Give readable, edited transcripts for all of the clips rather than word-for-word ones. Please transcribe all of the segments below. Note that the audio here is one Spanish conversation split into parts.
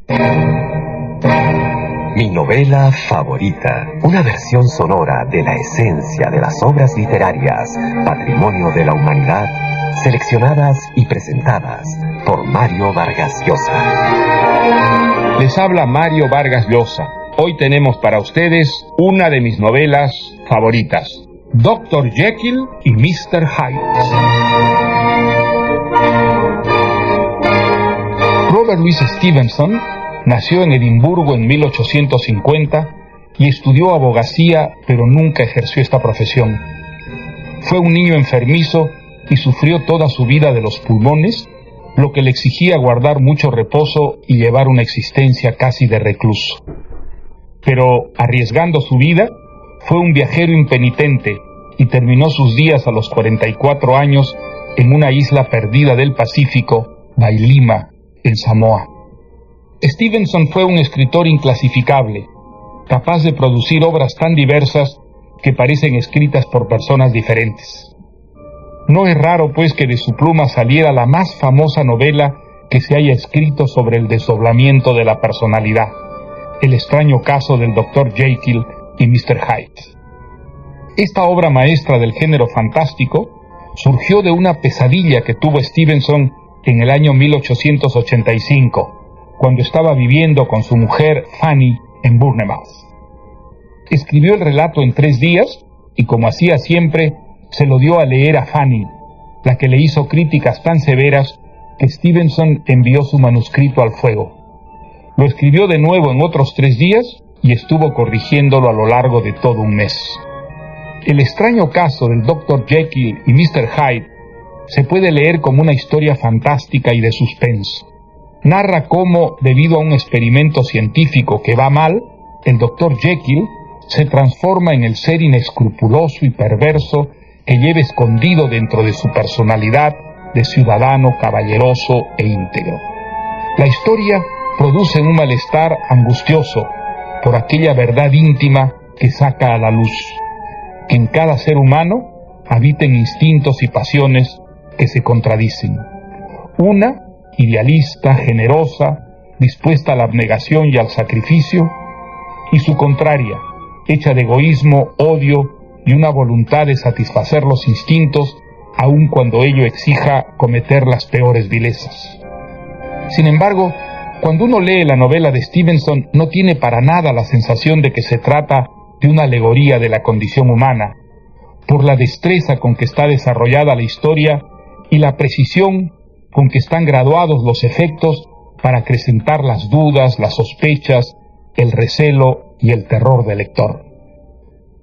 Mi novela favorita, una versión sonora de la esencia de las obras literarias, patrimonio de la humanidad, seleccionadas y presentadas por Mario Vargas Llosa. Les habla Mario Vargas Llosa. Hoy tenemos para ustedes una de mis novelas favoritas, Dr. Jekyll y Mr. Hyde. Robert Louis Stevenson nació en Edimburgo en 1850 y estudió abogacía, pero nunca ejerció esta profesión. Fue un niño enfermizo y sufrió toda su vida de los pulmones, lo que le exigía guardar mucho reposo y llevar una existencia casi de recluso. Pero, arriesgando su vida, fue un viajero impenitente y terminó sus días a los 44 años en una isla perdida del Pacífico, Vailima, en Samoa. Stevenson fue un escritor inclasificable, capaz de producir obras tan diversas que parecen escritas por personas diferentes. No es raro, pues, que de su pluma saliera la más famosa novela que se haya escrito sobre el desdoblamiento de la personalidad, El extraño caso del Dr. Jekyll y Mr. Hyde. Esta obra maestra del género fantástico surgió de una pesadilla que tuvo Stevenson en el año 1885, cuando estaba viviendo con su mujer Fanny en Bournemouth. Escribió el relato en 3 días y, como hacía siempre, se lo dio a leer a Fanny, la que le hizo críticas tan severas que Stevenson envió su manuscrito al fuego. Lo escribió de nuevo en otros 3 días y estuvo corrigiéndolo a lo largo de todo un mes. El extraño caso del Dr. Jekyll y Mr. Hyde se puede leer como una historia fantástica y de suspenso. Narra cómo, debido a un experimento científico que va mal, el Dr. Jekyll se transforma en el ser inescrupuloso y perverso que lleva escondido dentro de su personalidad de ciudadano caballeroso e íntegro. La historia produce un malestar angustioso por aquella verdad íntima que saca a la luz, que en cada ser humano habiten instintos y pasiones que se contradicen. Una, idealista, generosa, dispuesta a la abnegación y al sacrificio, y su contraria, hecha de egoísmo, odio y una voluntad de satisfacer los instintos, aun cuando ello exija cometer las peores vilezas. Sin embargo, cuando uno lee la novela de Stevenson, no tiene para nada la sensación de que se trata de una alegoría de la condición humana, por la destreza con que está desarrollada la historia y la precisión con que están graduados los efectos para acrecentar las dudas, las sospechas, el recelo y el terror del lector.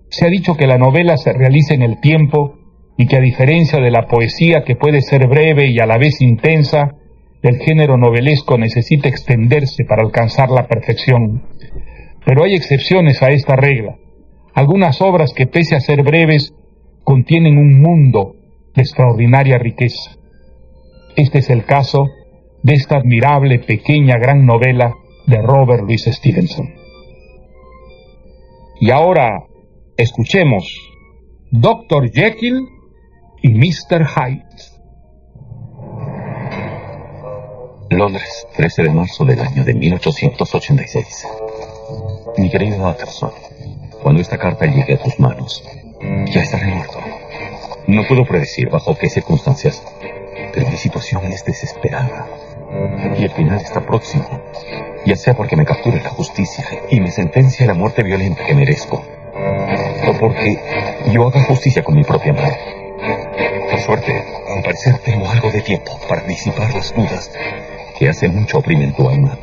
Se ha dicho que la novela se realiza en el tiempo y que, a diferencia de la poesía, que puede ser breve y a la vez intensa, el género novelesco necesita extenderse para alcanzar la perfección. Pero hay excepciones a esta regla. Algunas obras que, pese a ser breves, contienen un mundo de extraordinaria riqueza. Este es el caso de esta admirable pequeña gran novela de Robert Louis Stevenson. Y ahora escuchemos Dr. Jekyll y Mr. Hyde. Londres, 13 de marzo del año de 1886. Mi querido Utterson, cuando esta carta llegue a tus manos, ya estaré muerto. No puedo predecir bajo qué circunstancias, pero mi situación es desesperada. Y el final está próximo, ya sea porque me capture la justicia y me sentencie a la muerte violenta que merezco, o porque yo haga justicia con mi propia mano. Por suerte, al parecer tengo algo de tiempo para disipar las dudas que hace mucho oprimen tu alma.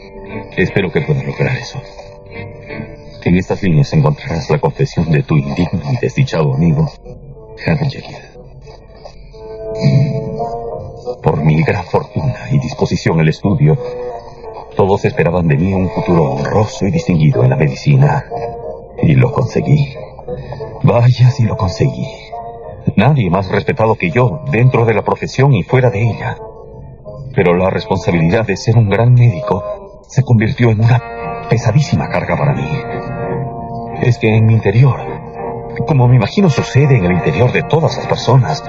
Espero que pueda lograr eso. En estas líneas encontrarás la confesión de tu indigno y desdichado amigo, Henry Jekyll. Por mi gran fortuna y disposición al estudio, todos esperaban de mí un futuro honroso y distinguido en la medicina. Y lo conseguí. Vaya si lo conseguí. Nadie más respetado que yo dentro de la profesión y fuera de ella. Pero la responsabilidad de ser un gran médico se convirtió en una pesadísima carga para mí. Es que en mi interior, como me imagino sucede en el interior de todas las personas,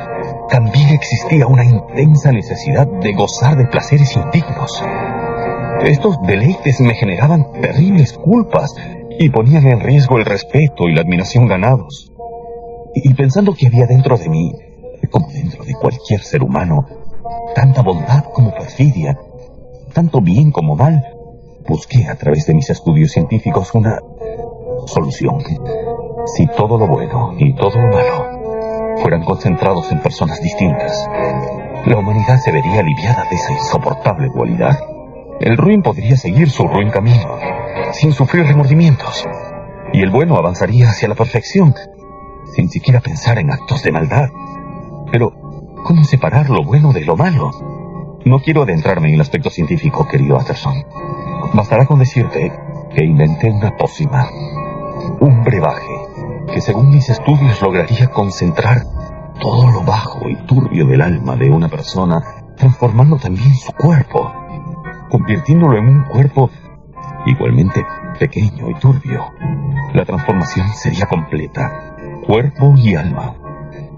también existía una intensa necesidad de gozar de placeres indignos. Estos deleites me generaban terribles culpas y ponían en riesgo el respeto y la admiración ganados. Y pensando que había dentro de mí, como dentro de cualquier ser humano, tanta bondad como perfidia, tanto bien como mal, busqué a través de mis estudios científicos una solución. Si todo lo bueno y todo lo malo fueran concentrados en personas distintas, la humanidad se vería aliviada de esa insoportable dualidad. El ruin podría seguir su ruin camino, sin sufrir remordimientos, y el bueno avanzaría hacia la perfección, sin siquiera pensar en actos de maldad. Pero, ¿cómo separar lo bueno de lo malo? No quiero adentrarme en el aspecto científico, querido Utterson. Bastará con decirte que inventé una pócima, un brebaje, que según mis estudios lograría concentrar todo lo bajo y turbio del alma de una persona, transformando también su cuerpo, convirtiéndolo en un cuerpo igualmente pequeño y turbio. La transformación sería completa, cuerpo y alma.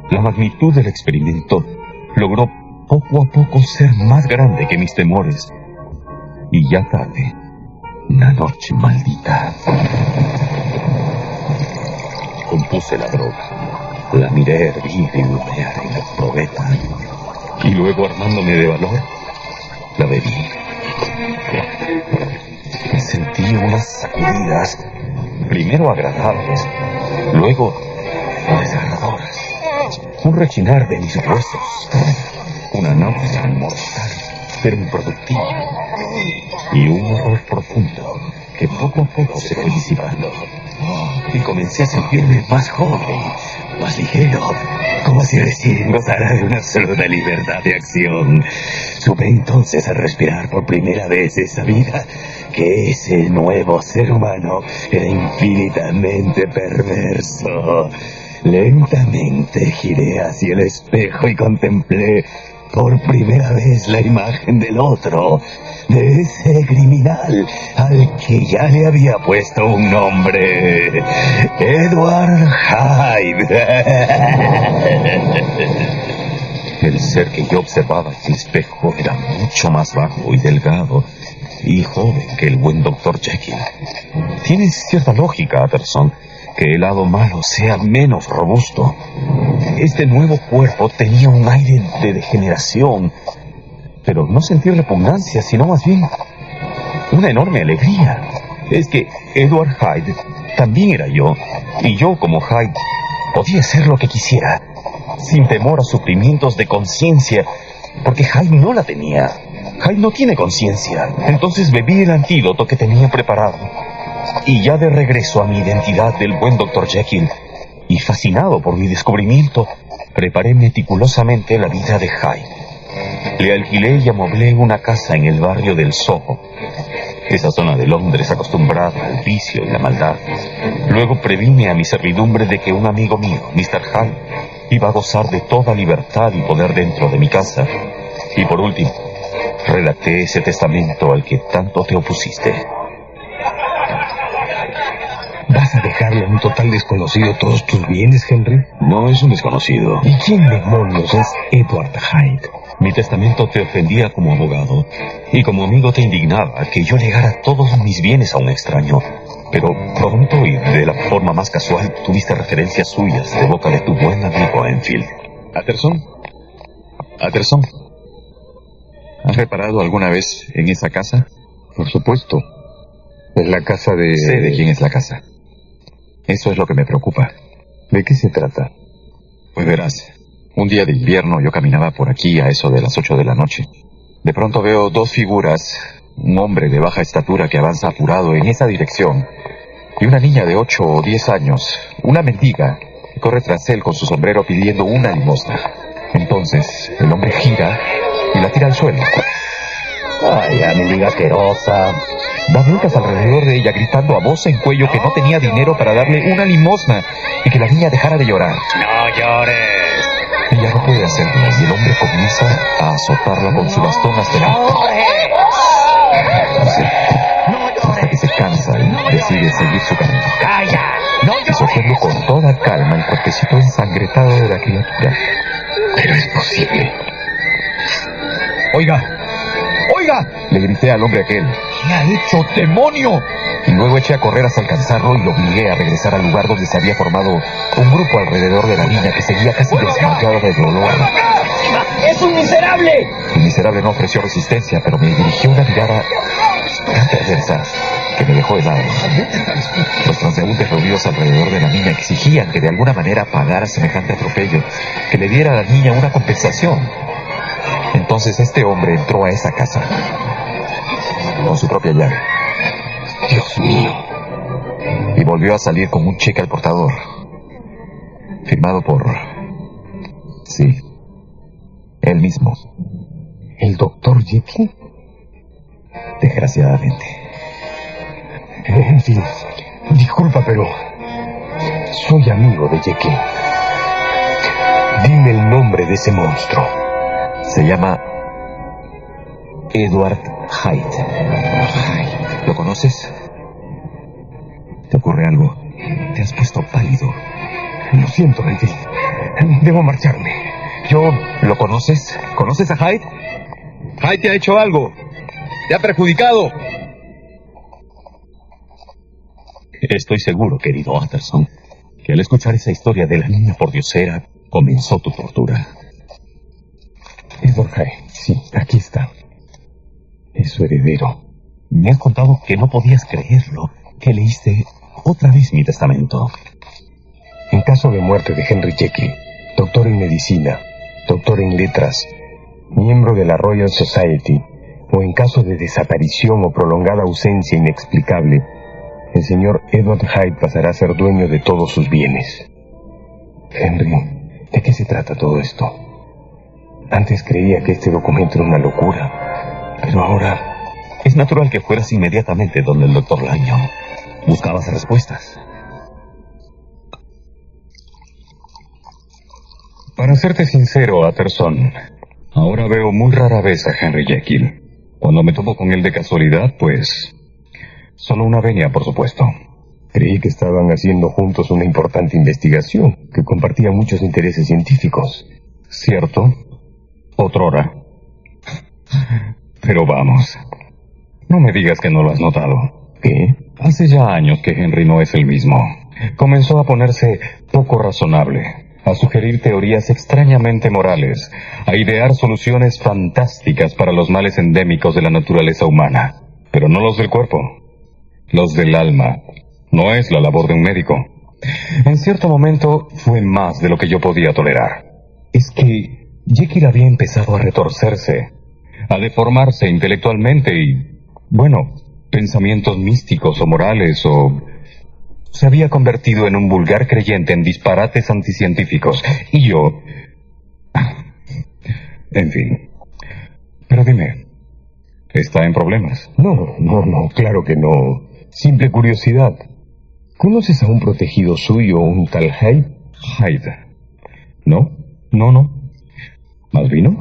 La magnitud del experimento logró poco a poco ser más grande que mis temores. Y ya tarde, una noche maldita, compuse la droga, la miré hervir y humear en la probeta, y luego, armándome de valor, la bebí. Sentí unas sacudidas, primero agradables, luego desagradadoras, un rechinar de mis huesos, una náusea mortal pero improductiva, y un horror profundo que poco a poco se fue disipando, y comencé a sentirme más joven, más ligero, como si recién gozara de una absoluta libertad de acción. Supe entonces al respirar por primera vez esa vida que ese nuevo ser humano era infinitamente perverso. Lentamente giré hacia el espejo y contemplé por primera vez la imagen del otro, de ese criminal al que ya le había puesto un nombre: Edward Hyde. El ser que yo observaba en el espejo era mucho más bajo y delgado y joven que el buen Dr. Jekyll. Tiene cierta lógica, Utterson, que el lado malo sea menos robusto. Este nuevo cuerpo tenía un aire de degeneración, pero no sentí repugnancia, sino más bien una enorme alegría. Es que Edward Hyde también era yo, y yo, como Hyde, podía hacer lo que quisiera, sin temor a sufrimientos de conciencia, porque Hyde no la tenía. Hyde no tiene conciencia. Entonces bebí el antídoto que tenía preparado, y ya de regreso a mi identidad del buen Dr. Jekyll, y fascinado por mi descubrimiento, preparé meticulosamente la vida de Hyde. Le alquilé y amoblé una casa en el barrio del Soho, esa zona de Londres acostumbrada al vicio y la maldad. Luego previne a mi servidumbre de que un amigo mío, Mr. Hyde, iba a gozar de toda libertad y poder dentro de mi casa. Y por último, redacté ese testamento al que tanto te opusiste. ¿Vas a dejarle a un total desconocido todos tus bienes, Henry? No es un desconocido. ¿Y quién demonios es Edward Hyde? Mi testamento te ofendía como abogado, y como amigo te indignaba que yo legara todos mis bienes a un extraño. Pero pronto y de la forma más casual tuviste referencias suyas de boca de tu buen amigo Enfield. Utterson, ¿has reparado alguna vez en esa casa? Por supuesto. Es la casa de... Sé de quién es la casa. Eso es lo que me preocupa. ¿De qué se trata? Pues verás, un día de invierno yo caminaba por aquí a eso de las 8 de la noche. De pronto veo dos figuras, un hombre de baja estatura que avanza apurado en esa dirección, y una niña de 8 o 10 años, una mendiga, que corre tras él con su sombrero pidiendo una limosna. Entonces el hombre gira y la tira al suelo. ¡Ay, la mendiga asquerosa! Da vueltas alrededor de ella gritando a voz en cuello que no tenía dinero para darle una limosna y que la niña dejara de llorar. ¡No llores! Ella no puede hacerlo y el hombre comienza a azotarla con su bastón hasta el hasta que se cansa y decide seguir su camino. ¡Calla! ¡No llores! Y sostiendo con toda calma el cuerpecito ensangretado de la criatura. Pero es posible. Oiga, ¡Oiga! Le grité al hombre aquel. ¿Qué ha hecho, demonio? Y luego eché a correr hasta alcanzarlo y lo obligué a regresar al lugar donde se había formado un grupo alrededor de la niña que seguía casi desmayada de dolor. ¡Es un miserable! El miserable no ofreció resistencia, pero me dirigió una mirada tan perversa que me dejó helado. Los transeúntes reunidos alrededor de la niña exigían que de alguna manera pagara semejante atropello, que le diera a la niña una compensación. Entonces este hombre entró a esa casa con su propia llave. Dios mío. Y volvió a salir con un cheque al portador, firmado por... sí, él mismo. ¿El doctor Jekyll? Desgraciadamente. En fin, disculpa, pero soy amigo de Jekyll. Dime el nombre de ese monstruo. Se llama Edward Hyde. ¿Lo conoces? ¿Te ocurre algo? Te has puesto pálido. Lo siento, en fin. Debo marcharme. ¿Lo conoces? ¿Conoces a Hyde? Hyde te ha hecho algo. Te ha perjudicado. Estoy seguro, querido Utterson, que al escuchar esa historia de la niña pordiosera, comenzó tu tortura. Edward Hyde, sí, aquí está. Es su heredero. Me has contado que no podías creerlo, que leíste otra vez mi testamento. En caso de muerte de Henry Jekyll, doctor en medicina, doctor en letras, miembro de la Royal Society, o en caso de desaparición o prolongada ausencia inexplicable, el señor Edward Hyde pasará a ser dueño de todos sus bienes. Henry, ¿de qué se trata todo esto? Antes creía que este documento era una locura, pero ahora... Es natural que fueras inmediatamente donde el doctor Lanyon. Buscabas respuestas. Para serte sincero, Utterson, ahora veo muy rara vez a Henry Jekyll. Cuando me topo con él de casualidad, pues... solo una venia, por supuesto. Creí que estaban haciendo juntos una importante investigación, que compartía muchos intereses científicos. Cierto, otrora. Pero vamos, no me digas que no lo has notado. ¿Qué? Hace ya años que Henry no es el mismo. Comenzó a ponerse poco razonable, a sugerir teorías extrañamente morales, a idear soluciones fantásticas para los males endémicos de la naturaleza humana, pero no los del cuerpo, los del alma. No es la labor de un médico. En cierto momento fue más de lo que yo podía tolerar. Es que Jekyll había empezado a retorcerse, a deformarse intelectualmente y, bueno, pensamientos místicos o morales, o se había convertido en un vulgar creyente en disparates anticientíficos. Y yo... en fin. Pero dime, ¿está en problemas? No, claro que no. Simple curiosidad. ¿Conoces a un protegido suyo, un tal Hyde? Hyde. No. ¿Más vino?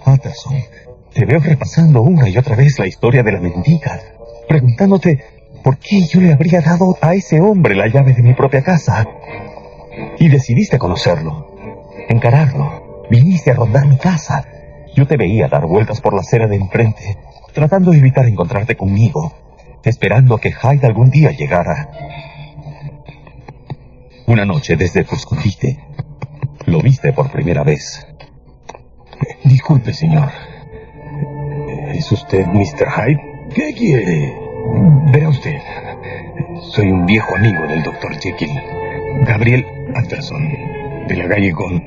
Utterson, te veo repasando una y otra vez la historia de la mendiga, preguntándote por qué yo le habría dado a ese hombre la llave de mi propia casa. Y decidiste conocerlo, encararlo, viniste a rondar mi casa. Yo te veía dar vueltas por la acera de enfrente, tratando de evitar encontrarte conmigo, esperando a que Hyde algún día llegara. Una noche desde tu escondite, lo viste por primera vez. Disculpe, señor. ¿Es usted Mr. Hyde? ¿Qué quiere? Verá usted, soy un viejo amigo del doctor Jekyll, Gabriel Utterson, de la calle Con.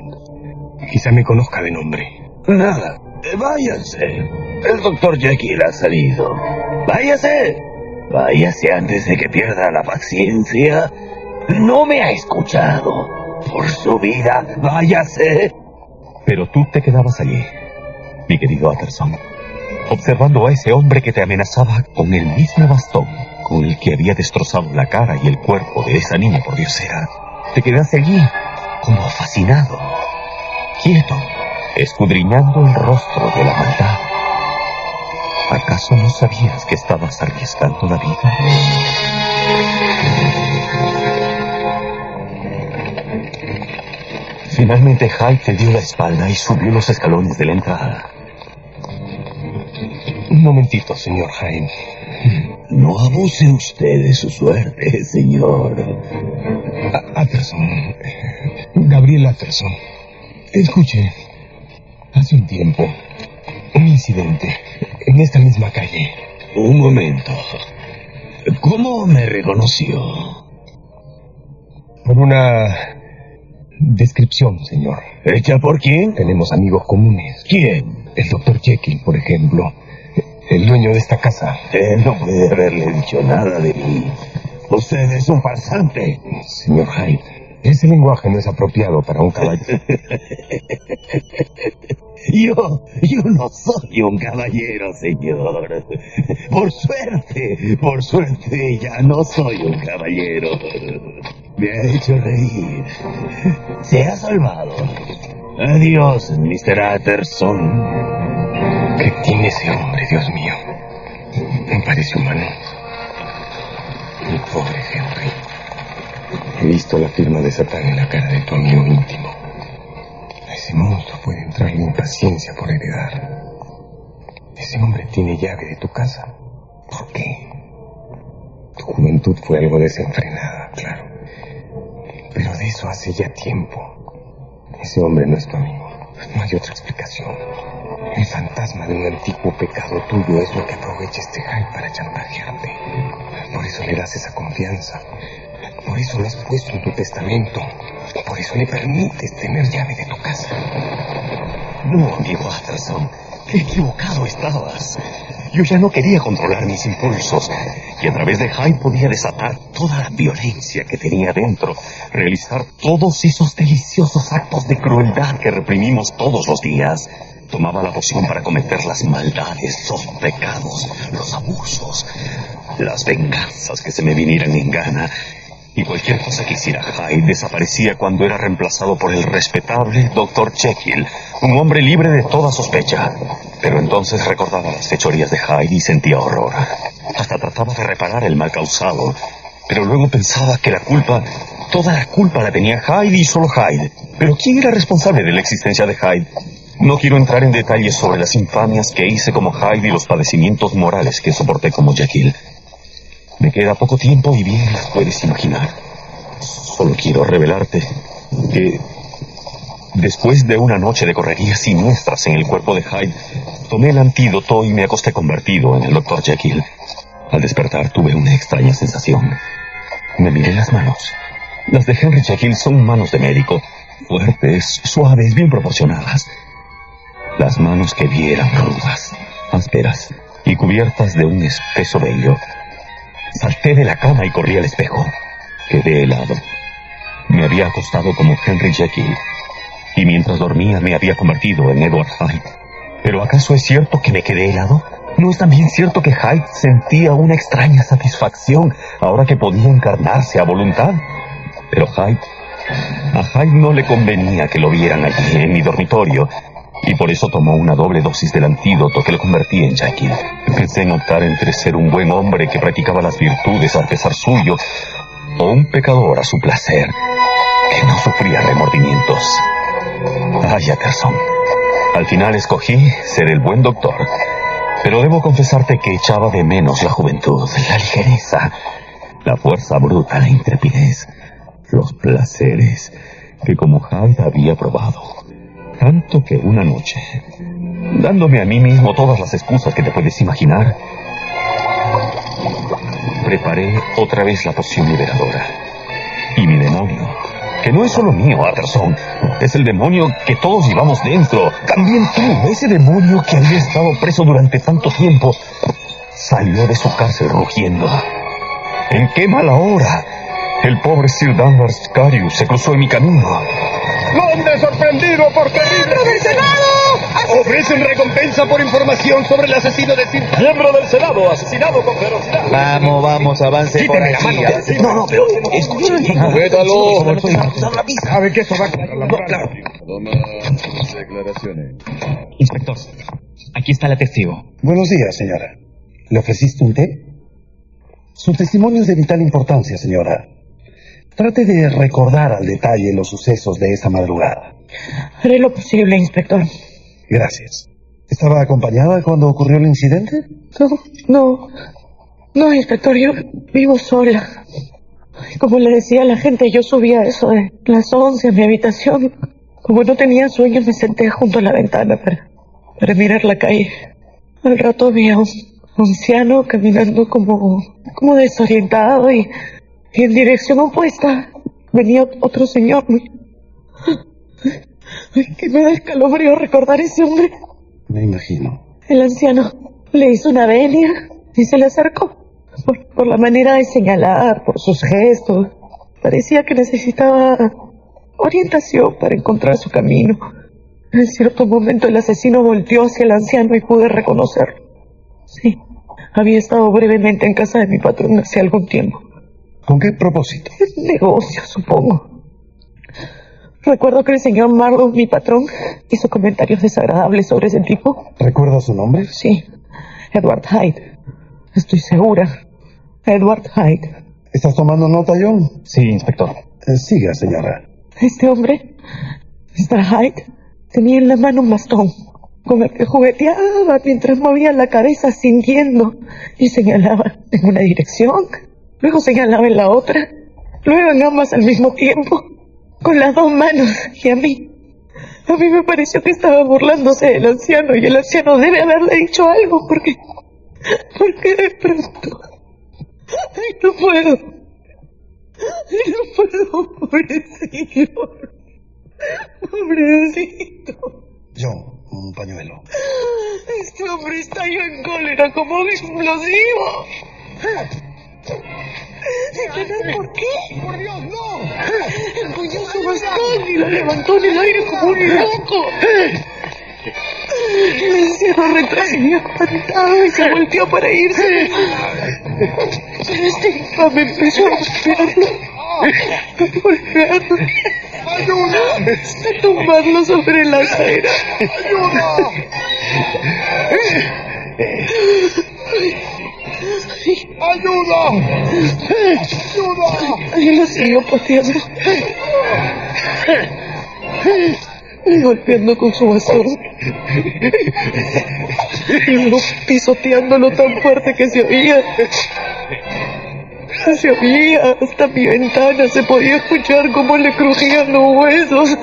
Quizá me conozca de nombre. Nada, váyase. El doctor Jekyll ha salido. Váyase. Váyase antes de que pierda la paciencia. No me ha escuchado. Por su vida, váyase. Pero tú te quedabas allí, mi querido Utterson, observando a ese hombre que te amenazaba con el mismo bastón con el que había destrozado la cara y el cuerpo de esa niña pordiosera. Te quedaste allí, como fascinado, quieto, escudriñando el rostro de la maldad. ¿Acaso no sabías que estabas arriesgando la vida? Finalmente Hyde te dio la espalda y subió los escalones de la entrada. Un momentito, señor Hyde. No abuse usted de su suerte, señor. Utterson. Gabriel Utterson. Escuche. Hace un tiempo, un incidente en esta misma calle. Un momento. ¿Cómo me reconoció? Por una descripción, señor. ¿Hecha por quién? Tenemos amigos comunes. ¿Quién? El Dr. Jekyll, por ejemplo. El dueño de esta casa. Él no puede haberle dicho nada de mí. Usted es un farsante. Señor Hyde, ese lenguaje no es apropiado para un caballero. Yo no soy un caballero, señor. Por suerte, ya no soy un caballero. Me ha hecho reír. Se ha salvado. Adiós, Mr. Utterson. ¿Qué tiene ese hombre, Dios mío? Me parece humano. Mi pobre Henry. He visto la firma de Satán en la cara de tu amigo íntimo. A ese monstruo puede entrar la impaciencia por heredar. Ese hombre tiene llave de tu casa. ¿Por qué? Tu juventud fue algo desenfrenada, claro. Pero de eso hace ya tiempo. Ese hombre no es tu amigo. No hay otra explicación. El fantasma de un antiguo pecado tuyo es lo que aprovecha este Hyde para chantajearte. Por eso le das esa confianza. Por eso lo has puesto en tu testamento. Por eso le permites tener llave de tu casa. No, amigo Utterson. Qué equivocado estabas. Yo ya no quería controlar mis impulsos. Y a través de Hyde podía desatar toda la violencia que tenía dentro. Realizar todos esos deliciosos actos de crueldad que reprimimos todos los días. Tomaba la poción para cometer las maldades, los pecados, los abusos, las venganzas que se me vinieran en gana. Y cualquier cosa que hiciera Hyde desaparecía cuando era reemplazado por el respetable Dr. Jekyll, un hombre libre de toda sospecha. Pero entonces recordaba las fechorías de Hyde y sentía horror. Hasta trataba de reparar el mal causado. Pero luego pensaba que toda la culpa la tenía Hyde y solo Hyde. Pero ¿quién era responsable de la existencia de Hyde? No quiero entrar en detalles sobre las infamias que hice como Hyde y los padecimientos morales que soporté como Jekyll. Me queda poco tiempo y bien las puedes imaginar. Solo quiero revelarte que después de una noche de correrías siniestras en el cuerpo de Hyde, tomé el antídoto y me acosté convertido en el Dr. Jekyll. Al despertar tuve una extraña sensación. Me miré las manos. Las de Henry Jekyll son manos de médico, fuertes, suaves, bien proporcionadas. Las manos que vi eran rudas, ásperas y cubiertas de un espeso vello. Salté de la cama y corrí al espejo. Quedé helado. Me había acostado como Henry Jekyll, y mientras dormía me había convertido en Edward Hyde. ¿Pero acaso es cierto que me quedé helado? ¿No es también cierto que Hyde sentía una extraña satisfacción ahora que podía encarnarse a voluntad? Pero a Hyde no le convenía que lo vieran allí en mi dormitorio, y por eso tomó una doble dosis del antídoto que lo convertía en Jekyll. Pensé en optar entre ser un buen hombre que practicaba las virtudes a pesar suyo, o un pecador a su placer, que no sufría remordimientos. Ay, Utterson, al final escogí ser el buen doctor, pero debo confesarte que echaba de menos la juventud, la ligereza, la fuerza bruta, la intrepidez, los placeres que como Hyde había probado. Tanto que una noche, dándome a mí mismo todas las excusas que te puedes imaginar, preparé otra vez la poción liberadora. Y mi demonio, que no es solo mío, Utterson, es el demonio que todos llevamos dentro. También tú, ese demonio que había estado preso durante tanto tiempo, salió de su cárcel rugiendo. ¿En qué mala hora? El pobre Sir Danvers Carius se cruzó en mi camino. ¡Londres sorprendido por terrible! ¡Del Senado! Ofrecen recompensa por información sobre el asesino de Sir... Miembro del Senado, asesinado con ferocidad. Vamos, avance por aquí. No, pero escuchen. Cuéntalo. ¿Sabe que esto va a contra la moral? Claro. Toma declaraciones. Inspector, aquí está la testigo. Buenos días, señora. ¿Le ofreciste un té? Su testimonio es de vital importancia, señora. Trate de recordar al detalle los sucesos de esa madrugada. Haré lo posible, inspector. Gracias. ¿Estaba acompañada cuando ocurrió el incidente? No, inspector, yo vivo sola. Como le decía a la gente, yo subía a eso de las 11 a mi habitación. Como no tenía sueño, me senté junto a la ventana para mirar la calle. Al rato vi a un anciano caminando como desorientado y en dirección opuesta venía otro señor. Que me da escalofrío recordar ese hombre. Me imagino. El anciano le hizo una venia y se le acercó. Por la manera de señalar, por sus gestos. Parecía que necesitaba orientación para encontrar su camino. En cierto momento el asesino volteó hacia el anciano y pude reconocerlo. Sí, había estado brevemente en casa de mi patrón hace algún tiempo. ¿Con qué propósito? Negocio, supongo. Recuerdo que el señor Marlowe, mi patrón, hizo comentarios desagradables sobre ese tipo. ¿Recuerda su nombre? Sí, Edward Hyde. Estoy segura. Edward Hyde. ¿Estás tomando nota, John? Sí, inspector. Siga, señora. Este hombre, Mr. Hyde, tenía en la mano un bastón con el que jugueteaba mientras movía la cabeza sintiendo y señalaba en una dirección, luego señalaba en la otra, luego en ambas al mismo tiempo, con las dos manos. Y a mí me pareció que estaba burlándose del anciano, y el anciano debe haberle dicho algo porque de pronto no puedo, pobrecito. John, un pañuelo. Este hombre estalló en cólera como un explosivo. ¿Entendés por qué? ¡Por Dios, no! Empuñó su bastón y lo levantó en el aire como un loco. El anciano retrocedió espantado y se volteó para irse. Pero este infame empezó a golpearlo, a tumbarlo sobre la acera. ¡Ayuda! ¡Ayuda! ¡Ayuda! Y lo siguió pateando y golpeando con su bastón, y luego pisoteándolo tan fuerte que se oía hasta mi ventana. Se podía escuchar cómo le crujían los huesos.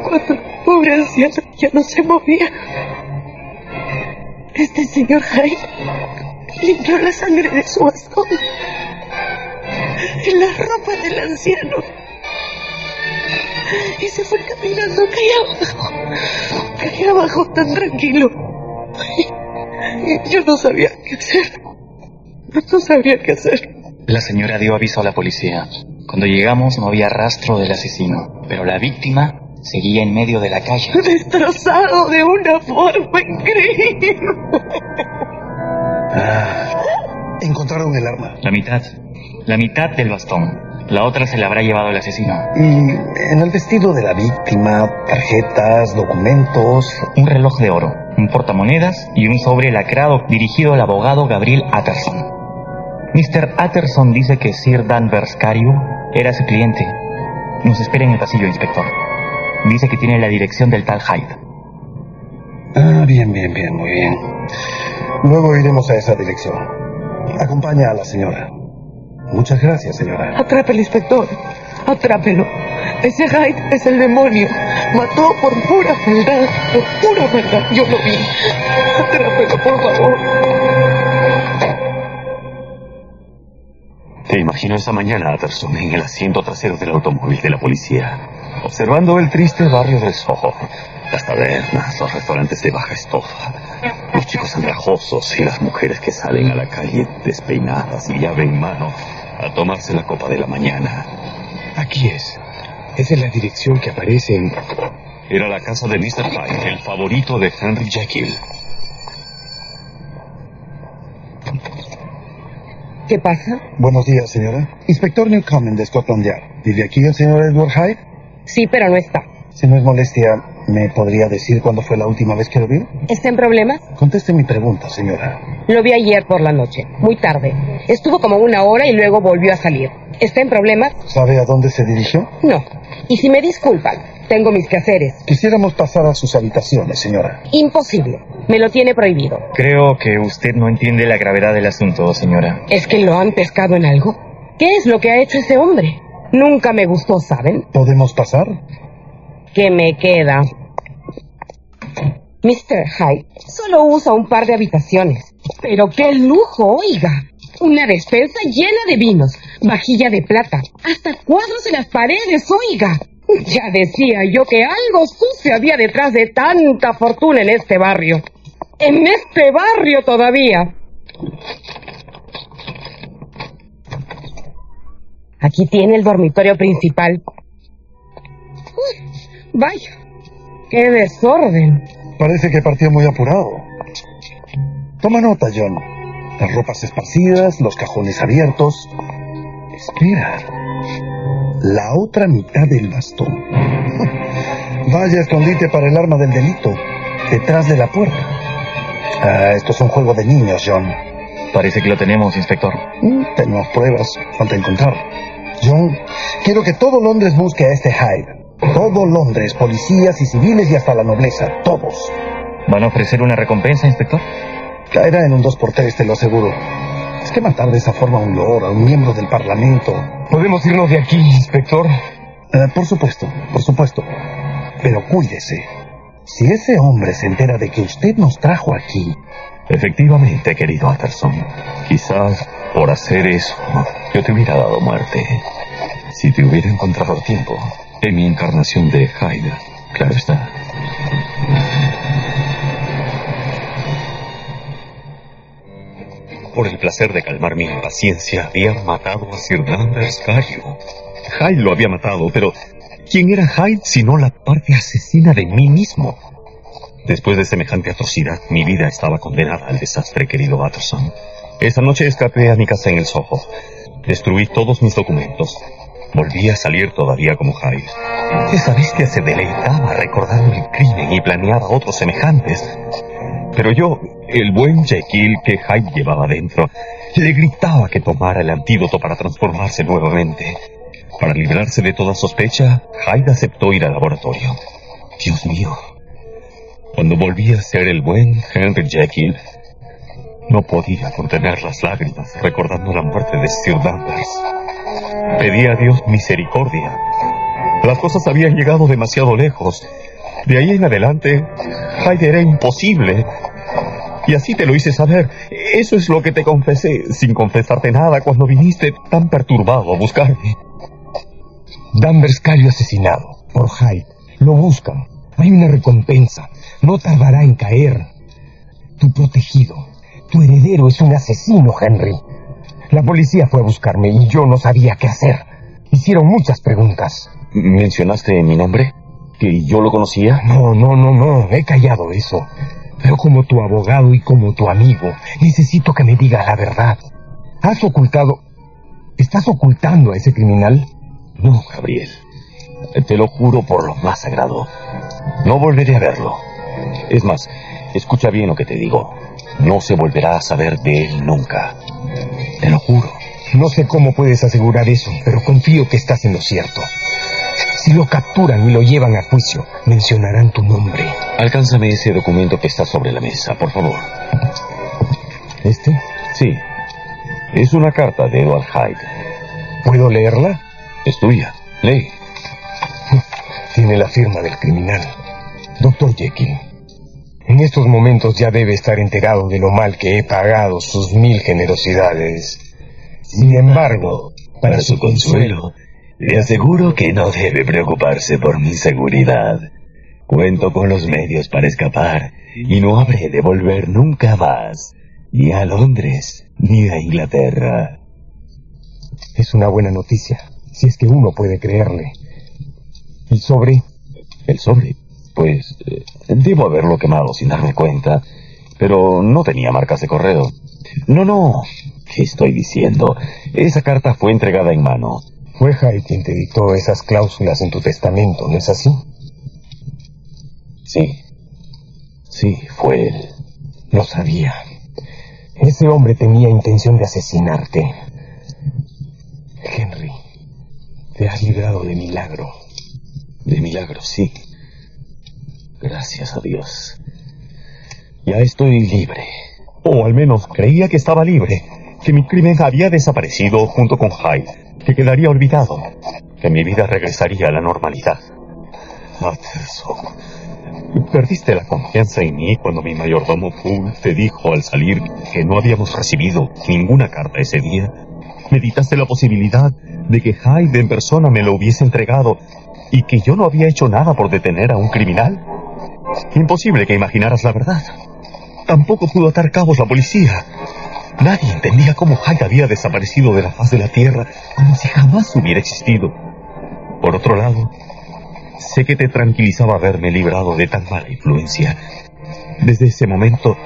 Cuando el pobre anciano ya no se movía, este señor Hyde limpió la sangre de su bastón en las ropas del anciano y se fue caminando calle abajo tan tranquilo. Y yo no sabía qué hacer. No sabía qué hacer. La señora dio aviso a la policía. Cuando llegamos no había rastro del asesino, pero la víctima seguía en medio de la calle. Destrozado de una forma increíble. ¿Encontraron el arma? La mitad del bastón. La otra se la habrá llevado el asesino. Y en el vestido de la víctima, tarjetas, documentos. Un reloj de oro, un portamonedas y un sobre lacrado dirigido al abogado Gabriel Utterson. Mr. Utterson dice que Sir Danvers Carew era su cliente. Nos espera en el pasillo, inspector. Dice que tiene la dirección del tal Hyde. Bien, muy bien. Luego iremos a esa dirección. Acompaña a la señora. Muchas gracias, señora. Atrápelo, inspector. Atrápelo. Ese Hyde es el demonio. Mató por pura maldad. Yo lo vi. Atrápelo, por favor. Te imagino esa mañana, Utterson, en el asiento trasero del automóvil de la policía, observando el triste barrio del Soho, las tabernas, los restaurantes de baja estofa, los chicos andrajosos y las mujeres que salen a la calle despeinadas y llave en mano a tomarse la copa de la mañana. Aquí es. Esa es la dirección que aparece en... Era la casa de Mr. Hyde, el favorito de Henry Jekyll. ¿Qué pasa? Buenos días, señora. Inspector Newcomen de Scotland Yard. ¿Vive aquí el señor Edward Hyde? Sí, pero no está. Si no es molestia, ¿me podría decir cuándo fue la última vez que lo vio? ¿Está en problemas? Conteste mi pregunta, señora. Lo vi ayer por la noche, muy tarde. Estuvo como 1 hora y luego volvió a salir. ¿Está en problemas? ¿Sabe a dónde se dirigió? No. Y si me disculpan, Tengo mis quehaceres. Quisiéramos pasar a sus habitaciones, señora. Imposible. Me lo tiene prohibido. Creo que usted no entiende la gravedad del asunto, señora. ¿Es que lo han pescado en algo? ¿Qué es lo que ha hecho ese hombre? Nunca me gustó, ¿saben? ¿Podemos pasar? ¿Qué me queda? Mr. Hyde solo usa un par de habitaciones. ¡Pero qué lujo, oiga! Una despensa llena de vinos, vajilla de plata, hasta cuadros en las paredes, oiga. Ya decía yo que algo sucio había detrás de tanta fortuna en este barrio. ¡En este barrio todavía! Aquí tiene el dormitorio principal. Uy, vaya, qué desorden. Parece que partió muy apurado. Toma nota, John. Las ropas esparcidas, los cajones abiertos. Espera. La otra mitad del bastón. Vaya escondite para el arma del delito. Detrás de la puerta. Esto es un juego de niños, John. Parece que lo tenemos, inspector. Tenemos pruebas. Falta encontrarlo. John, quiero que todo Londres busque a este Hyde. Todo Londres, policías y civiles y hasta la nobleza. Todos. ¿Van a ofrecer una recompensa, inspector? Caerá en un 2x3, te lo aseguro. Es que matar de esa forma a un lord, a un miembro del parlamento... ¿Podemos irnos de aquí, inspector? Por supuesto, por supuesto. Pero cuídese. Si ese hombre se entera de que usted nos trajo aquí... Efectivamente, querido Utterson. Quizás por hacer eso yo te hubiera dado muerte. Si te hubiera encontrado a tiempo en mi encarnación de Hyde, claro está. Por el placer de calmar mi impaciencia, había matado a Sir Danvers Cario. Hyde lo había matado, pero ¿quién era Hyde sino la parte asesina de mí mismo? Después de semejante atrocidad, mi vida estaba condenada al desastre, querido Utterson. Esa noche escapé a mi casa en el Soho. Destruí todos mis documentos. Volví a salir todavía como Hyde. Esa bestia se deleitaba recordando el crimen y planeaba otros semejantes. Pero yo, el buen Jekyll que Hyde llevaba dentro, le gritaba que tomara el antídoto para transformarse nuevamente. Para librarse de toda sospecha, Hyde aceptó ir al laboratorio. Dios mío. Cuando volví a ser el buen Henry Jekyll, no podía contener las lágrimas recordando la muerte de Sir Danvers. Pedí a Dios misericordia. Las cosas habían llegado demasiado lejos. De ahí en adelante, Hyde era imposible. Y así te lo hice saber. Eso es lo que te confesé, sin confesarte nada, cuando viniste tan perturbado a buscarme. Danvers Cario asesinado por Hyde. Lo buscan. Hay una recompensa. No tardará en caer. Tu protegido, tu heredero es un asesino, Henry. La policía fue a buscarme y yo no sabía qué hacer. Hicieron muchas preguntas. ¿Mencionaste mi nombre? ¿Que yo lo conocía? No. He callado eso. Pero como tu abogado y como tu amigo, necesito que me digas la verdad. ¿Estás ocultando a ese criminal? No, Gabriel. Te lo juro por lo más sagrado. No volveré a verlo. Es más, escucha bien lo que te digo. No se volverá a saber de él nunca. Te lo juro. No sé cómo puedes asegurar eso, pero confío que estás en lo cierto. Si lo capturan y lo llevan a juicio, mencionarán tu nombre. Alcánzame ese documento que está sobre la mesa, por favor. ¿Este? Sí. Es una carta de Edward Hyde. ¿Puedo leerla? Es tuya. Lee. Tiene la firma del criminal. Dr. Jekyll. En estos momentos ya debe estar enterado de lo mal que he pagado sus 1000 generosidades. Sin embargo, para su consuelo, le aseguro que no debe preocuparse por mi seguridad. Cuento con los medios para escapar y no habré de volver nunca más, ni a Londres, ni a Inglaterra. Es una buena noticia, si es que uno puede creerle. ¿El sobre? ¿El sobre? Pues, debo haberlo quemado sin darme cuenta, pero no tenía marcas de correo. No, ¿qué estoy diciendo? Esa carta fue entregada en mano. Fue Hyde quien te dictó esas cláusulas en tu testamento, ¿no es así? Sí, fue él. Lo sabía. Ese hombre tenía intención de asesinarte. Henry, te has librado de milagro. De milagro, sí. Gracias a Dios. Ya estoy libre. O al menos creía que estaba libre. Que mi crimen había desaparecido junto con Hyde. Que quedaría olvidado. Que mi vida regresaría a la normalidad. Utterson, perdiste la confianza en mí cuando mi mayordomo Poole te dijo al salir que no habíamos recibido ninguna carta ese día. Meditaste la posibilidad de que Hyde en persona me lo hubiese entregado y que yo no había hecho nada por detener a un criminal. Imposible que imaginaras la verdad. Tampoco pudo atar cabos la policía. Nadie entendía cómo Hyde había desaparecido de la faz de la tierra como si jamás hubiera existido. Por otro lado, sé que te tranquilizaba haberme librado de tan mala influencia. Desde ese momento,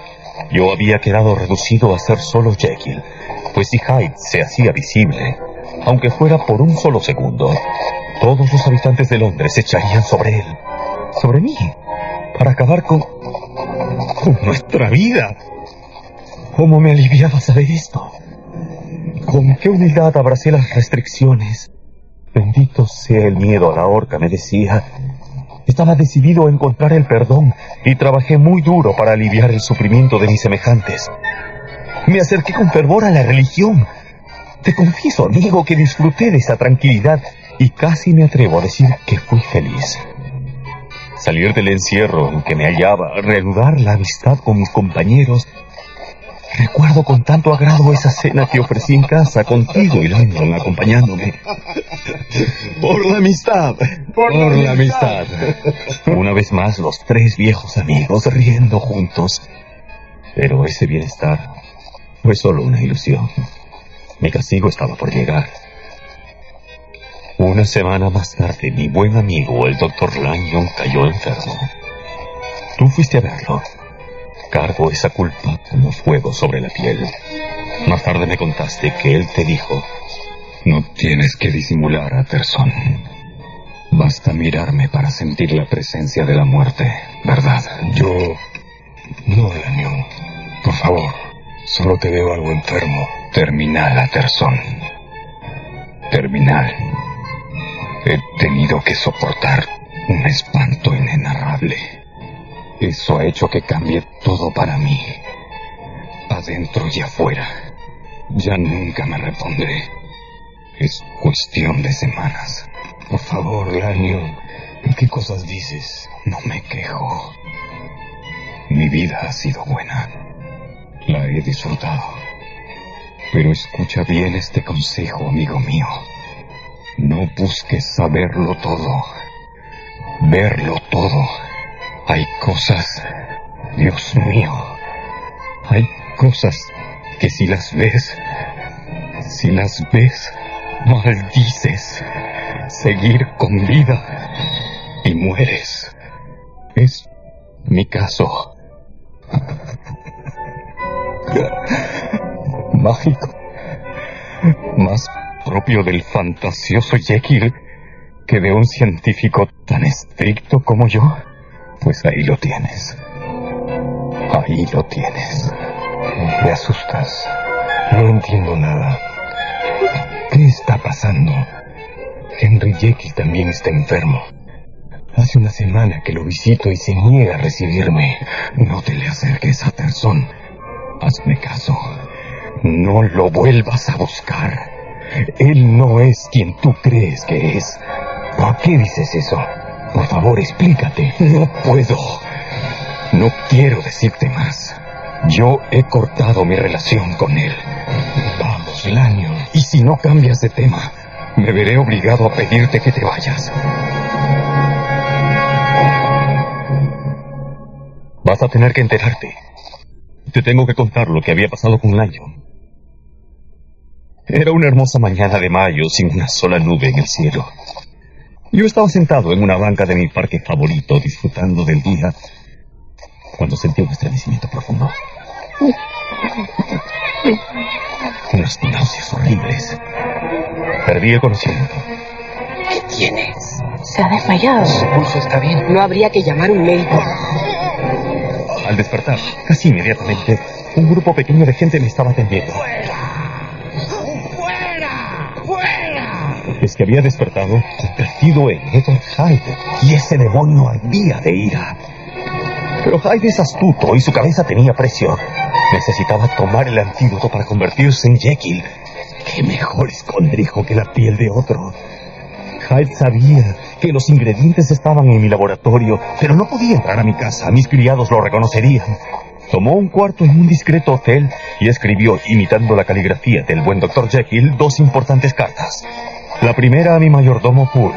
yo había quedado reducido a ser solo Jekyll, pues si Hyde se hacía visible, aunque fuera por un solo segundo, todos los habitantes de Londres se echarían sobre él, sobre mí, para acabar con nuestra vida. ¿Cómo me aliviaba saber esto? Con qué humildad abracé las restricciones. Bendito sea el miedo a la horca, me decía. Estaba decidido a encontrar el perdón y trabajé muy duro para aliviar el sufrimiento de mis semejantes. Me acerqué con fervor a la religión. Te confieso, amigo, que disfruté de esa tranquilidad y casi me atrevo a decir que fui feliz. Salir del encierro en que me hallaba, reanudar la amistad con mis compañeros. Recuerdo con tanto agrado esa cena que ofrecí en casa contigo y Lanyon acompañándome. Por la amistad. Por la amistad. Una vez más los tres viejos amigos riendo juntos. Pero ese bienestar fue solo una ilusión. Mi castigo estaba por llegar. Una semana más tarde, mi buen amigo, el doctor Lanyon, cayó enfermo. Tú fuiste a verlo. Cargo esa culpa como fuego sobre la piel. Más tarde me contaste que él te dijo: no tienes que disimular, Utterson. Basta mirarme para sentir la presencia de la muerte, ¿verdad? Yo... no, Lanyon. Por favor, solo te veo algo enfermo. Terminal, Utterson. Terminal. He tenido que soportar un espanto inenarrable. Eso ha hecho que cambie todo para mí. Adentro y afuera. Ya nunca me repondré. Es cuestión de semanas. Por favor, Lanyon. ¿Qué cosas dices? No me quejo. Mi vida ha sido buena. La he disfrutado. Pero escucha bien este consejo, amigo mío. No busques saberlo todo. Verlo todo. Hay cosas, Dios mío, hay cosas que si las ves, maldices seguir con vida y mueres. Es mi caso. Mágico, más propio del fantasioso Jekyll que de un científico tan estricto como yo. Pues ahí lo tienes. Ahí lo tienes. Me asustas. No entiendo nada. ¿Qué está pasando? Henry Jekyll también está enfermo. Hace una semana que lo visito y se niega a recibirme. No te le acerques, Utterson. Hazme caso. No lo vuelvas a buscar. Él no es quien tú crees que es. ¿Por qué dices eso? Por favor, explícate. No puedo. No quiero decirte más. Yo he cortado mi relación con él. Vamos, Lanyon. Y si no cambias de tema, me veré obligado a pedirte que te vayas. Vas a tener que enterarte. Te tengo que contar lo que había pasado con Lanyon. Era una hermosa mañana de mayo sin una sola nube en el cielo. Yo estaba sentado en una banca de mi parque favorito, disfrutando del día, cuando sentí un estremecimiento profundo. Unas náuseas horribles. Perdí el conocimiento. ¿Qué tienes? Se ha desmayado. Su pulso está bien. No habría que llamar a un médico. Al despertar, casi inmediatamente, un grupo pequeño de gente me estaba atendiendo. ¡Fuera! ¡Fuera! es que había despertado convertido en Edward Hyde, y ese demonio ardía de ira. Pero Hyde es astuto y su cabeza tenía precio. Necesitaba tomar el antídoto para convertirse en Jekyll. ¿Qué mejor escondrijo que la piel de otro? Hyde sabía que los ingredientes estaban en mi laboratorio, pero no podía entrar a mi casa. Mis criados lo reconocerían. Tomó un cuarto en un discreto hotel y escribió, imitando la caligrafía del buen Dr. Jekyll, 2 importantes cartas. La primera a mi mayordomo Poole.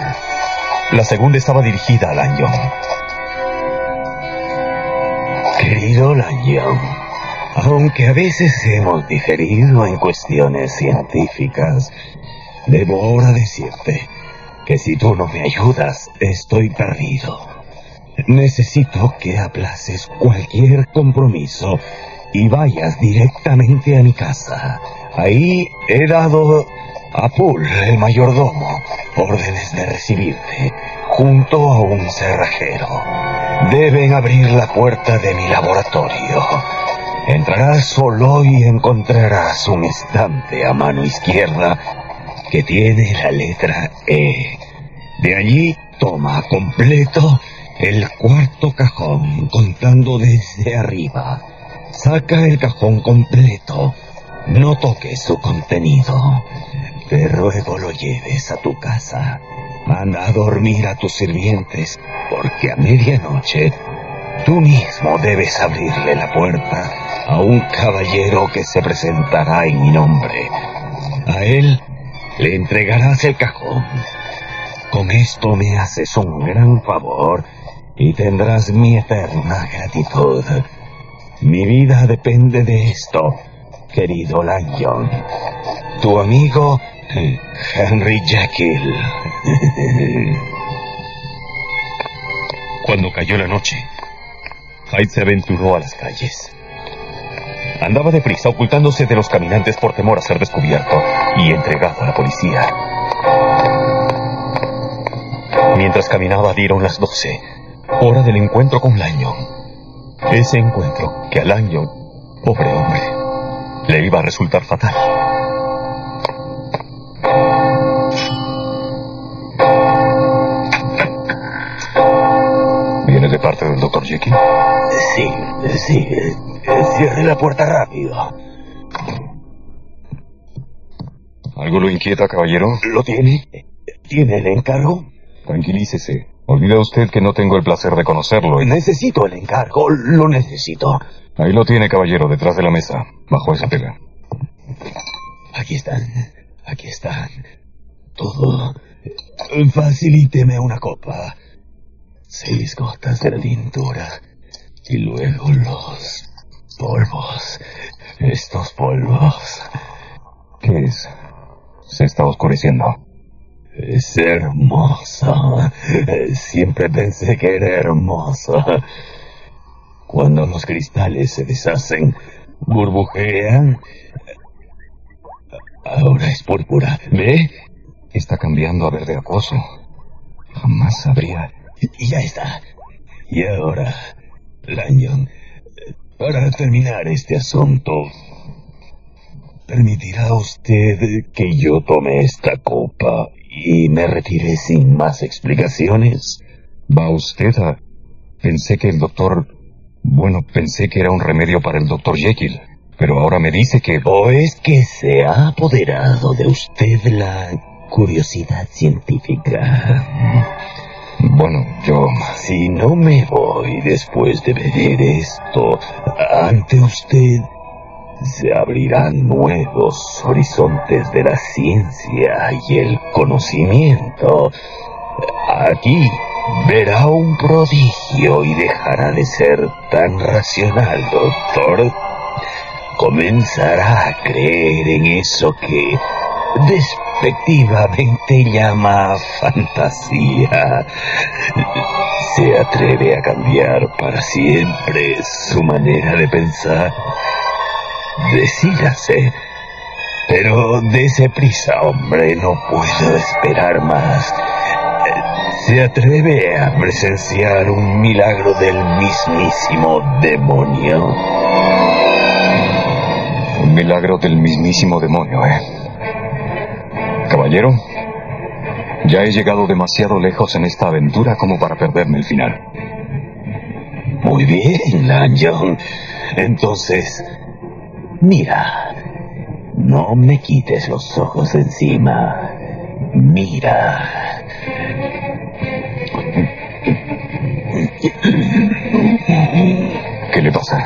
La segunda estaba dirigida a Lanyon. Querido Lanyon, aunque a veces hemos diferido en cuestiones científicas, debo ahora decirte que si tú no me ayudas, estoy perdido. Necesito que aplaces cualquier compromiso y vayas directamente a mi casa. Ahí he dado a Poole, el mayordomo, órdenes de recibirte, junto a un cerrajero. Deben abrir la puerta de mi laboratorio. Entrarás solo y encontrarás un estante a mano izquierda que tiene la letra E. De allí toma completo el cuarto cajón, contando desde arriba. Saca el cajón completo. No toques su contenido. Te ruego lo lleves a tu casa. Manda a dormir a tus sirvientes, porque a medianoche tú mismo debes abrirle la puerta a un caballero que se presentará en mi nombre. A él le entregarás el cajón. Con esto me haces un gran favor y tendrás mi eterna gratitud. Mi vida depende de esto, querido Lanyon. Tu amigo Henry Jekyll. Cuando cayó la noche, Hyde se aventuró a las calles. Andaba deprisa, ocultándose de los caminantes por temor a ser descubierto y entregado a la policía. Mientras caminaba dieron las 12, hora del encuentro con Lanyon. Ese encuentro que a Lanyon, pobre hombre, le iba a resultar fatal. ¿Viene de parte del Dr. Jekyll? Sí. Cierre la puerta rápido. ¿Algo lo inquieta, caballero? ¿Lo tiene? ¿Tiene el encargo? Tranquilícese. Olvida usted que no tengo el placer de conocerlo. Necesito el encargo, lo necesito. Ahí lo tiene, caballero, detrás de la mesa, bajo esa tela. Aquí están. Todo. Facilíteme una copa. 6 gotas de la tintura. Y luego los polvos. Estos polvos. ¿Qué es? Se está oscureciendo. Es hermoso. Siempre pensé que era hermoso. Cuando los cristales se deshacen, burbujean. Ahora es púrpura. ¿Ve? Está cambiando a verde acuoso. Jamás sabría. Ya está. Y ahora, Lanyon, para terminar este asunto, ¿permitirá usted que yo tome esta copa y me retire sin más explicaciones? ¿Va usted a...? Pensé que el doctor... Bueno, pensé que era un remedio para el Dr. Jekyll, pero ahora me dice que... ¿O es que se ha apoderado de usted la curiosidad científica? Bueno, yo... Si no me voy después de ver esto, ante usted se abrirán nuevos horizontes de la ciencia y el conocimiento. Aquí verá un prodigio y dejará de ser tan racional, doctor. Comenzará a creer en eso que despectivamente llama fantasía. Se atreve a cambiar para siempre su manera de pensar. Decídase, pero dese prisa, hombre, no puedo esperar más. Se atreve a presenciar un milagro del mismísimo demonio. Un milagro del mismísimo demonio, Caballero, Ya he llegado demasiado lejos en esta aventura como para perderme el final. Muy bien, Lanyon. Entonces, mira, no me quites los ojos de encima. Mira. ¿Qué le pasa?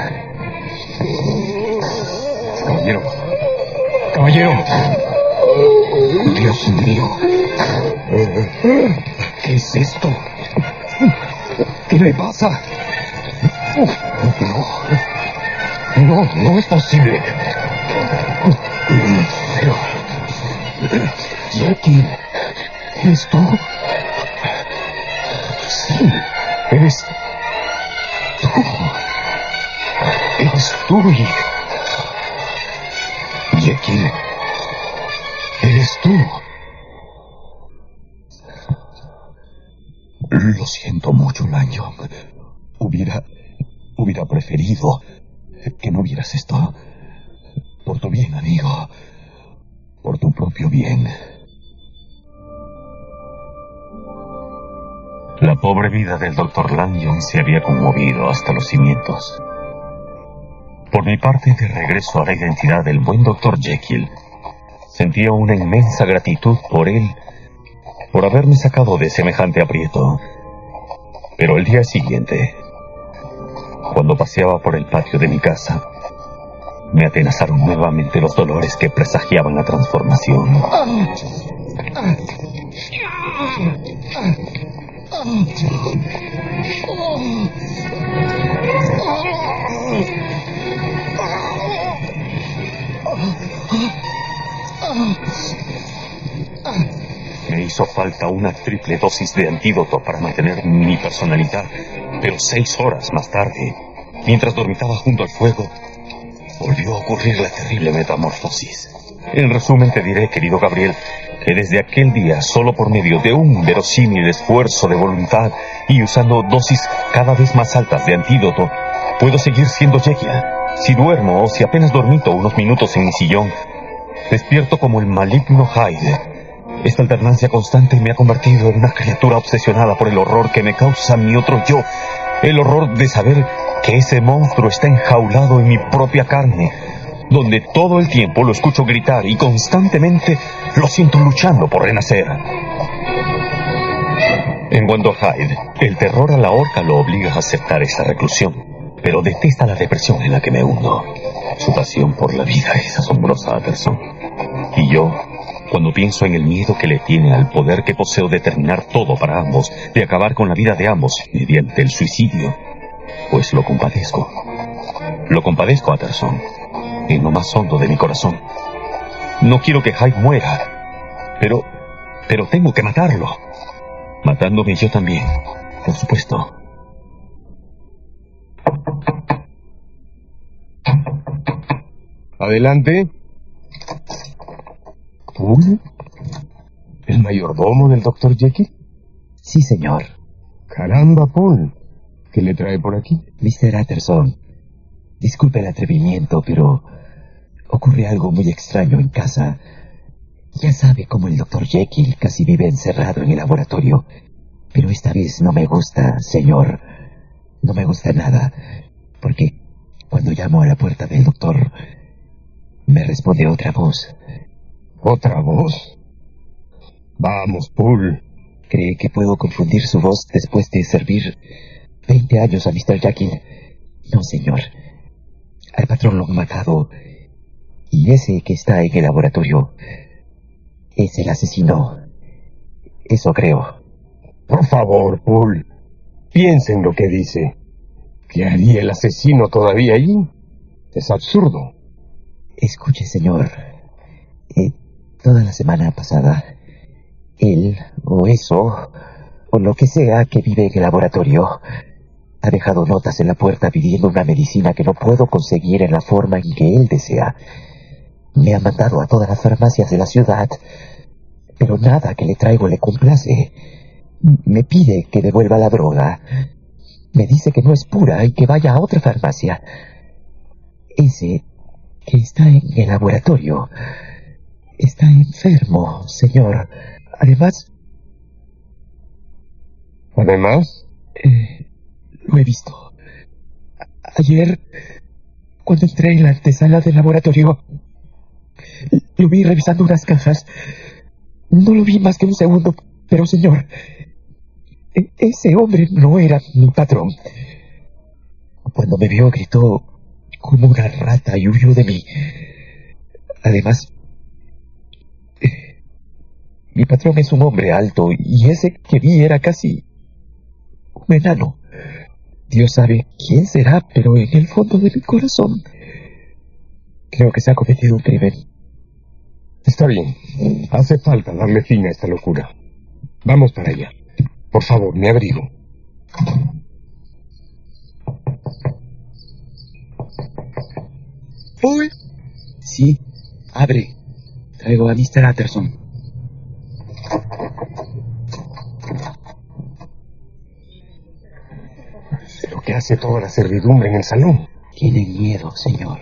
Caballero. Caballero. Dios mío. ¿Qué es esto? ¿Qué le pasa? No es posible. Pero... Jackie, ¿eres tú? Sí, eres tú. Eres tú, Jackie. Eres tú. Lo siento mucho, Lanyon. Hubiera preferido que no vieras esto. Por tu bien, amigo. Por tu propio bien. La pobre vida del Dr. Lanyon se había conmovido hasta los cimientos. Por mi parte, de regreso a la identidad del buen Dr. Jekyll, sentía una inmensa gratitud por él, por haberme sacado de semejante aprieto. Pero el día siguiente, cuando paseaba por el patio de mi casa, me atenazaron nuevamente los dolores que presagiaban la transformación. Me hizo falta una triple dosis de antídoto para mantener mi personalidad, pero 6 horas más tarde, mientras dormitaba junto al fuego, volvió a ocurrir la terrible metamorfosis. En resumen te diré, querido Gabriel, que desde aquel día, solo por medio de un verosímil esfuerzo de voluntad y usando dosis cada vez más altas de antídoto, puedo seguir siendo Jekyll. Si duermo o si apenas dormito unos minutos en mi sillón, despierto como el maligno Hyde. Esta alternancia constante me ha convertido en una criatura obsesionada por el horror que me causa mi otro yo. El horror de saber que ese monstruo está enjaulado en mi propia carne, donde todo el tiempo lo escucho gritar y constantemente lo siento luchando por renacer. En cuanto a Hyde, el terror a la horca lo obliga a aceptar esa reclusión, pero detesta la depresión en la que me hundo. Su pasión por la vida es asombrosa, Utterson. Y yo, cuando pienso en el miedo que le tiene al poder que poseo de terminar todo para ambos, de acabar con la vida de ambos mediante el suicidio, pues lo compadezco. Lo compadezco, Utterson, en lo más hondo de mi corazón. No quiero que Hyde muera, pero tengo que matarlo. Matándome yo también, por supuesto. Adelante. ¿Poole? ¿El mayordomo del Dr. Jekyll? Sí, señor. Caramba, Poole. ¿Qué le trae por aquí? Mr. Utterson, disculpe el atrevimiento, pero ocurre algo muy extraño en casa. Ya sabe cómo el Dr. Jekyll casi vive encerrado en el laboratorio. Pero esta vez no me gusta, señor. No me gusta nada. Porque cuando llamo a la puerta del doctor, me responde otra voz. ¿Otra voz? Vamos, Poole. ¿Cree que puedo confundir su voz después de servir 20 años a Mr. Jekyll? No, señor. Al patrón lo han matado. Y ese que está en el laboratorio es el asesino. Eso creo. Por favor, Poole. Piensa en lo que dice. ¿Qué haría el asesino todavía allí? Es absurdo. Escuche, señor. Toda la semana pasada, él, o eso, o lo que sea que vive en el laboratorio, ha dejado notas en la puerta pidiendo una medicina que no puedo conseguir en la forma en que él desea. Me ha mandado a todas las farmacias de la ciudad, pero nada que le traigo le complace. Me pide que devuelva la droga. Me dice que no es pura y que vaya a otra farmacia. Ese que está en el laboratorio está enfermo, señor. Además, Además, lo he visto. Ayer, cuando entré en la antesala del laboratorio, lo vi revisando unas cajas. No lo vi más que un segundo, pero señor, ese hombre no era mi patrón. Cuando me vio, gritó como una rata y huyó de mí. Además, mi patrón es un hombre alto y ese que vi era casi un enano. Dios sabe quién será, pero en el fondo de mi corazón creo que se ha cometido un crimen. Está bien. Hace falta darle fin a esta locura. Vamos para allá. Por favor, me abrigo. ¿Paul? Sí, abre. Traigo a Mr. Utterson. Lo que hace toda la servidumbre en el salón. Tienen miedo, señor.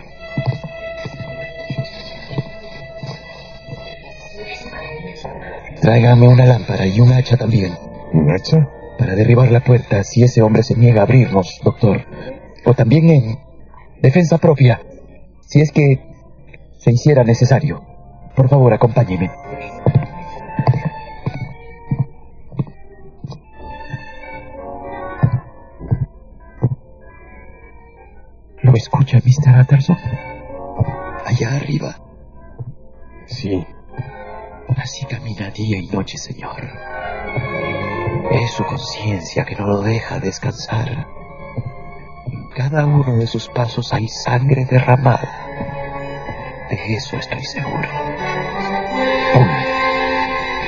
Tráigame una lámpara y un hacha también. ¿Un hacha? Para derribar la puerta si ese hombre se niega a abrirnos, doctor. O también en defensa propia, si es que se hiciera necesario. Por favor, acompáñeme. ¿Lo escucha, Mr. Utterson? Allá arriba. Sí. Así camina día y noche, señor. Es su conciencia que no lo deja descansar. En cada uno de sus pasos hay sangre derramada. De eso estoy seguro.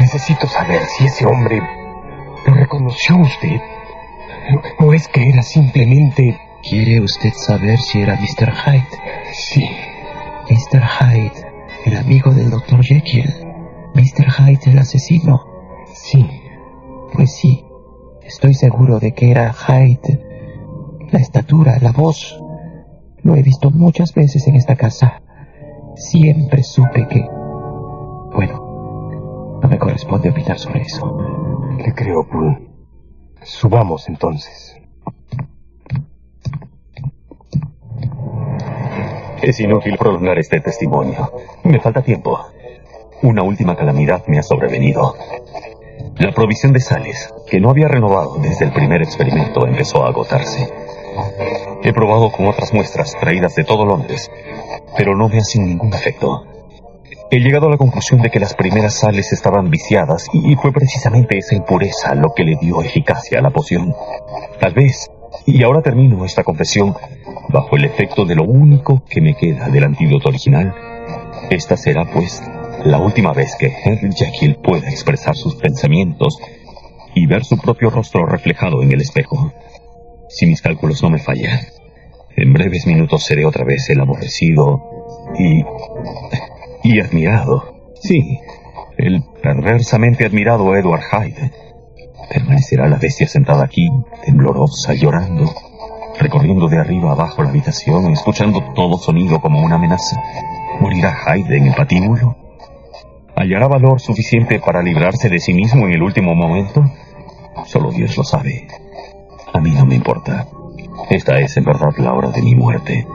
Necesito saber si ese hombre lo reconoció usted. ¿O es que era simplemente... ¿Quiere usted saber si era Mr. Hyde? Sí. Mr. Hyde, el amigo del Dr. Jekyll. Mr. Hyde, el asesino. Sí. Pues sí, estoy seguro de que era Hyde. La estatura, la voz. Lo he visto muchas veces en esta casa. Siempre supe que... Bueno, no me corresponde opinar sobre eso. Le creo, Paul. Subamos entonces. Es inútil prolongar este testimonio. Me falta tiempo. Una última calamidad me ha sobrevenido. La provisión de sales, que no había renovado desde el primer experimento, empezó a agotarse. He probado con otras muestras traídas de todo Londres, pero no me hacen ningún efecto. He llegado a la conclusión de que las primeras sales estaban viciadas y fue precisamente esa impureza lo que le dio eficacia a la poción. Tal vez, y ahora termino esta confesión, bajo el efecto de lo único que me queda del antídoto original, esta será, pues, la última vez que Henry Jekyll pueda expresar sus pensamientos y ver su propio rostro reflejado en el espejo. Si mis cálculos no me fallan, en breves minutos seré otra vez el aborrecido y admirado. Sí, el perversamente admirado Edward Hyde. Permanecerá la bestia sentada aquí, temblorosa, llorando, recorriendo de arriba abajo la habitación, escuchando todo sonido como una amenaza. ¿Morirá Hyde en el patíbulo? ¿Hallará valor suficiente para librarse de sí mismo en el último momento? Solo Dios lo sabe. A mí no me importa. Esta es en verdad la hora de mi muerte.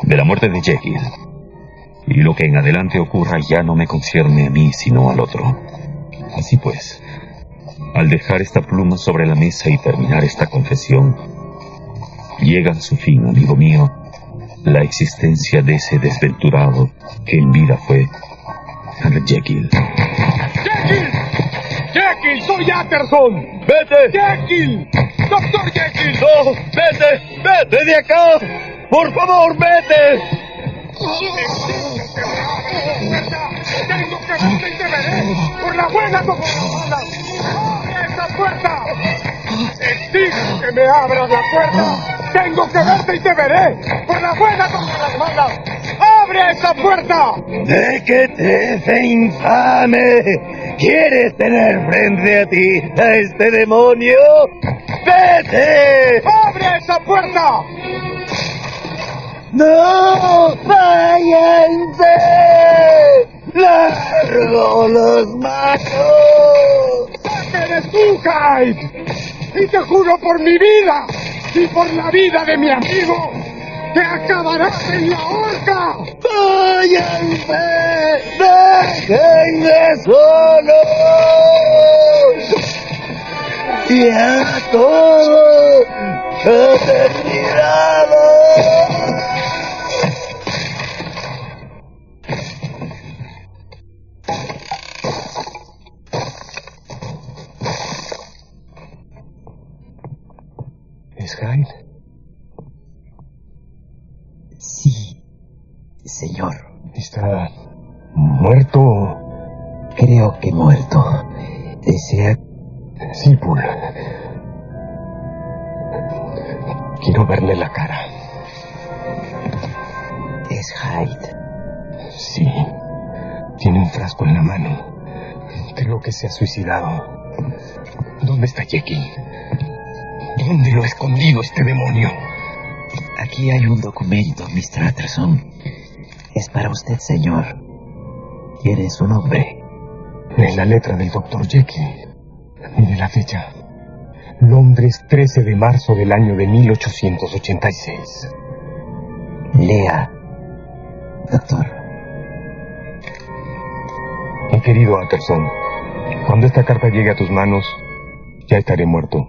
De la muerte de Jekyll. Y lo que en adelante ocurra ya no me concierne a mí, sino al otro. Así pues, al dejar esta pluma sobre la mesa y terminar esta confesión, llega a su fin, amigo mío, la existencia de ese desventurado que en vida fue Henry Jekyll. ¡Jekyll! ¡Jekyll! ¡Soy Utterson! ¡Vete! ¡Jekyll! ¡Doctor Jekyll! ¡No! ¡Vete! ¡Vete de acá! ¡Por favor, vete! ¡Tengo que verte y te veré! ¡Por la buena como por la mala! ¡Abre esa puerta! ¡Exijo que me abras la puerta! ¡Tengo que verte y te veré! ¡Por la buena como por las malas! ¡Abre esa puerta! ¡De qué trece, infame! ¿Quieres tener frente a ti a este demonio? ¡Vete! ¡Abre esa puerta! ¡No! ¡Váyanse! ¡Largo los manos! ¡Eres tú, Hyde! Y te juro por mi vida y por la vida de mi amigo que acabarás en la horca. ¡Váyanse! ¡Déjenme solo! ¡Ya todo ha terminado! ¿Es Hyde? Sí, señor. ¿Está muerto? Creo que muerto. ¿Desea? Sí, Bull. Quiero verle la cara. ¿Es Hyde? Sí. Tiene un frasco en la mano. Creo que se ha suicidado. ¿Dónde está Jekyll? ¿Dónde lo ha escondido este demonio? Aquí hay un documento, Mr. Utterson. Es para usted, señor. ¿Quiere su nombre? Es la letra del Dr. Jekyll. Mire la fecha. Londres, 13 de marzo del año de 1886. Lea, doctor. Mi querido Utterson, cuando esta carta llegue a tus manos, ya estaré muerto.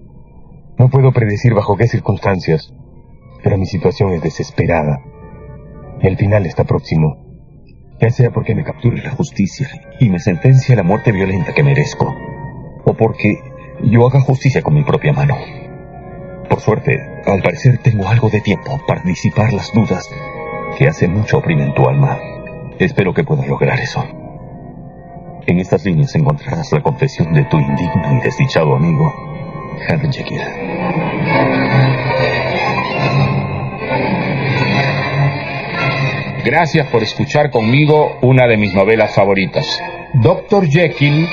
No puedo predecir bajo qué circunstancias, pero mi situación es desesperada. Y el final está próximo. Ya sea porque me capture la justicia y me sentencie a la muerte violenta que merezco, o porque yo haga justicia con mi propia mano. Por suerte, al parecer tengo algo de tiempo para disipar las dudas que hace mucho oprimen tu alma. Espero que puedas lograr eso. En estas líneas encontrarás la confesión de tu indigno y desdichado amigo, Henry Jekyll. Gracias por escuchar conmigo una de mis novelas favoritas, Dr. Jekyll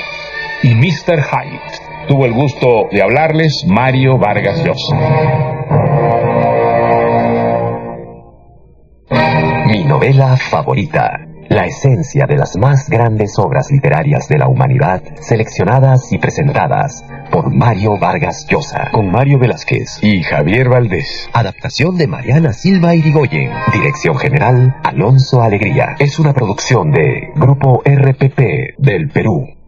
y Mr. Hyde. Tuvo el gusto de hablarles Mario Vargas Llosa. Mi novela favorita. La esencia de las más grandes obras literarias de la humanidad, seleccionadas y presentadas por Mario Vargas Llosa, con Mario Velázquez y Javier Valdés. Adaptación de Mariana Silva Irigoyen. Dirección general, Alonso Alegría. Es una producción de Grupo RPP del Perú.